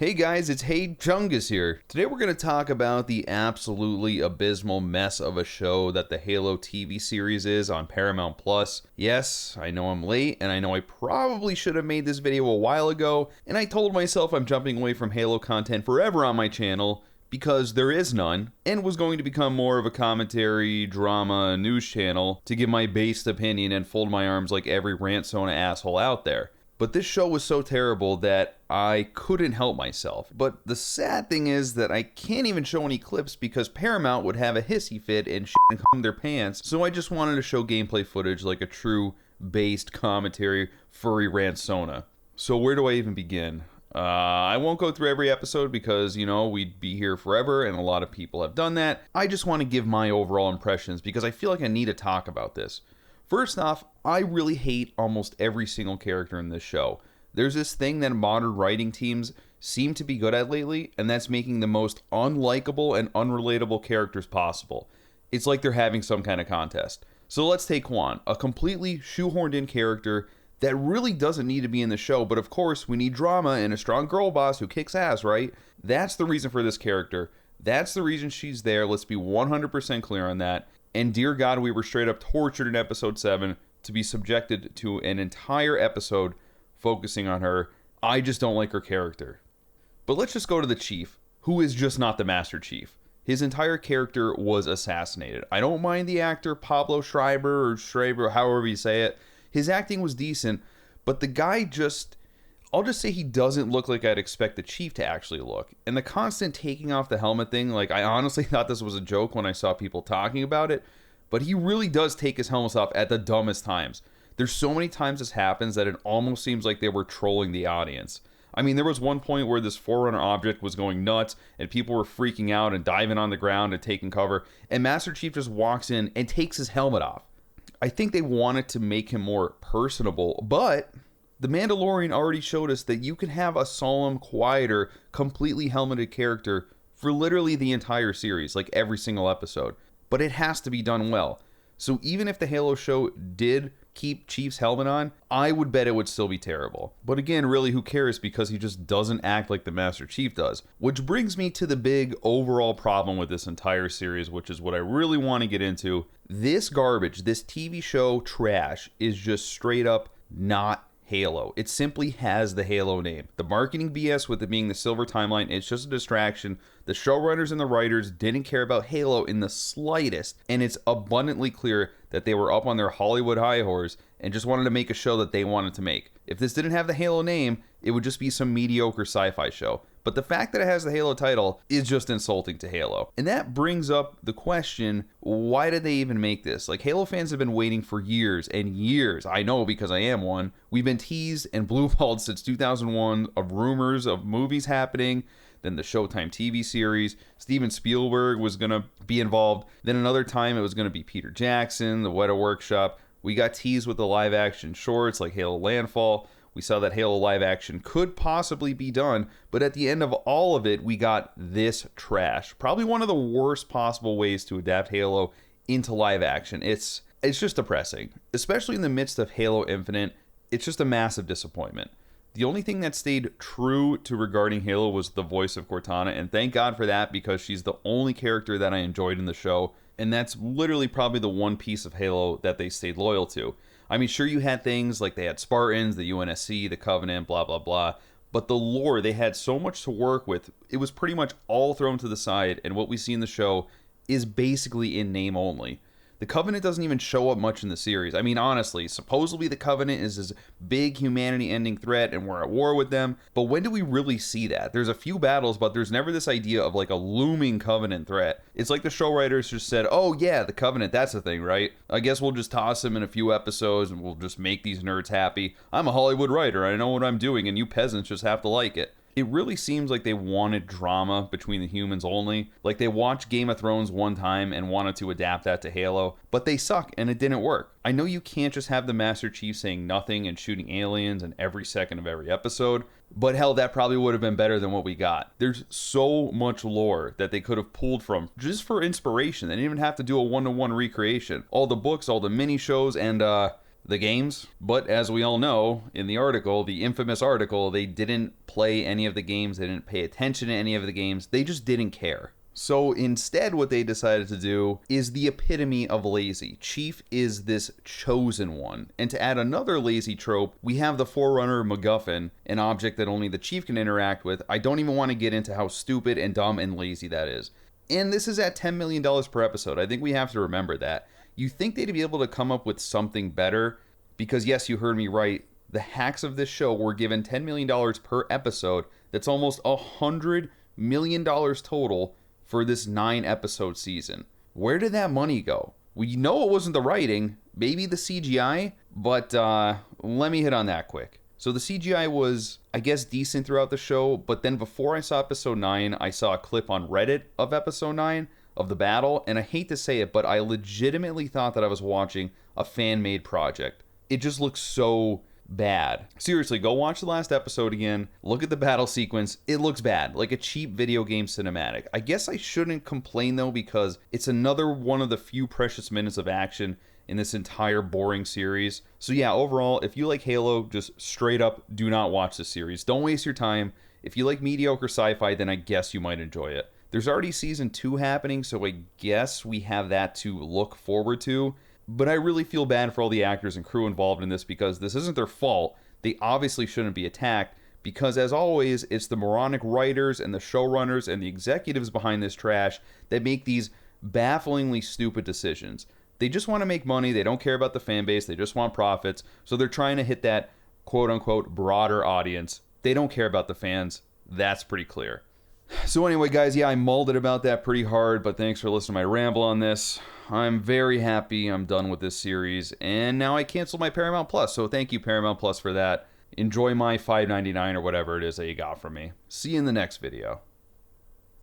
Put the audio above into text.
Hey guys, it's Hey Chungus here. Today we're going to talk about the absolutely abysmal mess of a show that the Halo TV series is on Paramount Plus. Yes, I know I'm late, and I know I probably should have made this video a while ago, and I told myself I'm jumping away from Halo content forever on my channel, because there is none, and was going to become more of a commentary, drama, news channel to give my based opinion and fold my arms like every Rantsona asshole out there. But this show was so terrible that I couldn't help myself. But the sad thing is that I can't even show any clips because Paramount would have a hissy fit and shit and cum their pants, so I just wanted to show gameplay footage like a true based commentary furry Rantsona. So where do I even begin? I won't go through every episode because, we'd be here forever and a lot of people have done that. I just want to give my overall impressions because I feel like I need to talk about this. First off, I really hate almost every single character in this show. There's this thing that modern writing teams seem to be good at lately, and that's making the most unlikable and unrelatable characters possible. It's like they're having some kind of contest. So let's take Juan, a completely shoehorned in character that really doesn't need to be in the show, but of course we need drama and a strong girl boss who kicks ass, right? That's the reason for this character. That's the reason she's there. Let's be 100% clear on that. And dear God, we were straight up tortured in episode 7 to be subjected to an entire episode focusing on her. I just don't like her character. But let's just go to the Chief, who is just not the Master Chief. His entire character was assassinated. I don't mind the actor Pablo Schreiber, however you say it. His acting was decent, but the guy I'll just say he doesn't look like I'd expect the Chief to actually look. And the constant taking off the helmet thing, I honestly thought this was a joke when I saw people talking about it, but he really does take his helmet off at the dumbest times. There's so many times this happens that it almost seems like they were trolling the audience. I mean, there was one point where this Forerunner object was going nuts, and people were freaking out and diving on the ground and taking cover, and Master Chief just walks in and takes his helmet off. I think they wanted to make him more personable, but The Mandalorian already showed us that you can have a solemn, quieter, completely helmeted character for literally the entire series, like every single episode. But it has to be done well. So even if the Halo show did keep Chief's helmet on, I would bet it would still be terrible. But again, really, who cares, because he just doesn't act like the Master Chief does. Which brings me to the big overall problem with this entire series, which is what I really want to get into. This garbage, this TV show trash, is just straight up not Halo. It simply has the Halo name. The marketing BS with it being the Silver Timeline, it's just a distraction. The showrunners and the writers didn't care about Halo in the slightest, and it's abundantly clear that they were up on their Hollywood high horse and just wanted to make a show that they wanted to make. If this didn't have the Halo name, it would just be some mediocre sci-fi show. But the fact that it has the Halo title is just insulting to Halo. And that brings up the question, why did they even make this? Halo fans have been waiting for years and years. I know because I am one. We've been teased and blueballed since 2001 of rumors of movies happening. Then the Showtime TV series. Steven Spielberg was going to be involved. Then another time it was going to be Peter Jackson, the Weta Workshop. We got teased with the live action shorts like Halo Landfall. We saw that Halo live action could possibly be done, but at the end of all of it, we got this trash. Probably one of the worst possible ways to adapt Halo into live action. It's just depressing. Especially in the midst of Halo Infinite, it's just a massive disappointment. The only thing that stayed true to regarding Halo was the voice of Cortana, and thank God for that, because she's the only character that I enjoyed in the show, and that's literally probably the one piece of Halo that they stayed loyal to. I mean, sure, you had things like they had Spartans, the UNSC, the Covenant, blah, blah, blah. But the lore, they had so much to work with. It was pretty much all thrown to the side. And what we see in the show is basically in name only. The Covenant doesn't even show up much in the series. I mean, honestly, supposedly the Covenant is this big humanity-ending threat and we're at war with them. But when do we really see that? There's a few battles, but there's never this idea of a looming Covenant threat. It's like the show writers just said, oh yeah, the Covenant, that's the thing, right? I guess we'll just toss them in a few episodes and we'll just make these nerds happy. I'm a Hollywood writer, I know what I'm doing, and you peasants just have to like it. It really seems like they wanted drama between the humans only. Like they watched Game of Thrones one time and wanted to adapt that to Halo, but they suck and it didn't work. I know you can't just have the Master Chief saying nothing and shooting aliens in every second of every episode, but hell, that probably would have been better than what we got. There's so much lore that they could have pulled from just for inspiration. They didn't even have to do a one-to-one recreation. All the books, all the mini shows, and the games. But as we all know, in the article, the infamous article, they didn't play any of the games, they didn't pay attention to any of the games, they just didn't care. So instead, what they decided to do is the epitome of lazy. Chief is this chosen one. And to add another lazy trope, we have the Forerunner MacGuffin, an object that only the Chief can interact with. I don't even want to get into how stupid and dumb and lazy that is. And this is at $10 million per episode. I think we have to remember that. You think they'd be able to come up with something better? Because yes, you heard me right. The hacks of this show were given $10 million per episode. That's almost $100 million total for this 9-episode season. Where did that money go? We know it wasn't the writing, maybe the CGI, but let me hit on that quick. So the CGI was, I guess, decent throughout the show, but then before I saw episode 9, I saw a clip on Reddit of episode 9 of the battle, and I hate to say it, but I legitimately thought that I was watching a fan-made project. It just looks so bad. Seriously, go watch the last episode again. Look at the battle sequence. It looks bad, like a cheap video game cinematic. I guess I shouldn't complain though, because it's another one of the few precious minutes of action in this entire boring series. So yeah, overall, if you like Halo, just straight up do not watch the series. Don't waste your time. If you like mediocre sci-fi, then I guess you might enjoy it. There's already season 2 happening, so I guess we have that to look forward to. But I really feel bad for all the actors and crew involved in this, because this isn't their fault. They obviously shouldn't be attacked, because as always, it's the moronic writers and the showrunners and the executives behind this trash that make these bafflingly stupid decisions. They just want to make money, they don't care about the fan base, they just want profits, so they're trying to hit that quote-unquote broader audience. They don't care about the fans, that's pretty clear. So anyway, guys, yeah, I mulled it about that pretty hard, but thanks for listening to my ramble on this. I'm very happy I'm done with this series, and now I canceled my Paramount Plus, so thank you, Paramount Plus, for that. Enjoy my $5.99 or whatever it is that you got from me. See you in the next video.